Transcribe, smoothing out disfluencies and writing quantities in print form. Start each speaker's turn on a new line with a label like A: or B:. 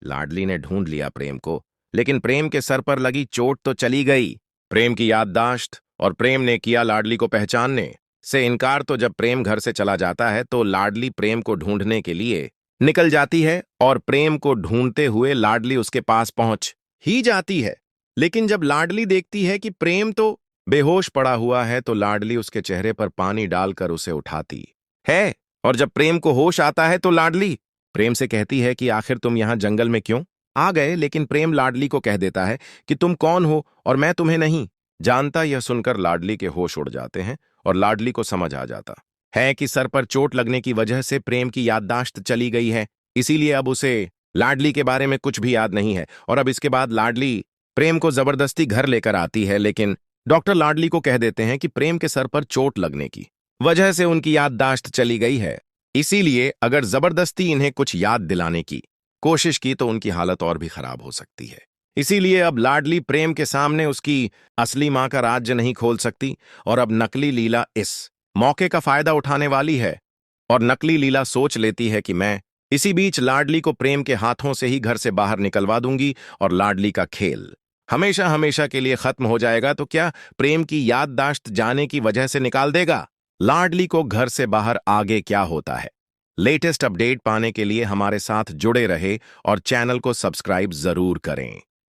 A: लाडली ने ढूंढ लिया प्रेम को, लेकिन प्रेम के सर पर लगी चोट तो चली गई। प्रेम की याददाश्त और प्रेम ने किया लाडली को पहचानने से इनकार। तो जब प्रेम घर से चला जाता है तो लाडली प्रेम को ढूंढने के लिए निकल जाती है और प्रेम को ढूंढते हुए लाडली उसके पास पहुंच ही जाती है। लेकिन जब लाडली देखती है कि प्रेम तो बेहोश पड़ा हुआ है तो लाडली उसके चेहरे पर पानी डालकर उसे उठाती है। और जब प्रेम को होश आता है तो लाडली प्रेम से कहती है कि आखिर तुम यहां जंगल में क्यों आ गए। लेकिन प्रेम लाडली को कह देता है कि तुम कौन हो और मैं तुम्हें नहीं जानता। यह सुनकर लाडली के होश उड़ जाते हैं और लाडली को समझ आ जाता है कि सर पर चोट लगने की वजह से प्रेम की याददाश्त चली गई है, इसीलिए अब उसे लाडली के बारे में कुछ भी याद नहीं है। और अब इसके बाद लाडली प्रेम को जबरदस्ती घर लेकर आती है, लेकिन डॉक्टर लाडली को कह देते हैं कि प्रेम के सर पर चोट लगने की वजह से उनकी याददाश्त चली गई है, इसीलिए अगर जबरदस्ती इन्हें कुछ याद दिलाने की कोशिश की तो उनकी हालत और भी खराब हो सकती है। इसीलिए अब लाडली प्रेम के सामने उसकी असली मां का राज्य नहीं खोल सकती और अब नकली लीला इस मौके का फायदा उठाने वाली है। और नकली लीला सोच लेती है कि मैं इसी बीच लाडली को प्रेम के हाथों से ही घर से बाहर निकलवा दूंगी और लाडली का खेल हमेशा हमेशा के लिए खत्म हो जाएगा। तो क्या प्रेम की याददाश्त जाने की वजह से निकाल देगा लाडली को घर से बाहर? आगे क्या होता है, लेटेस्ट अपडेट पाने के लिए हमारे साथ जुड़े रहे और चैनल को सब्सक्राइब जरूर करें।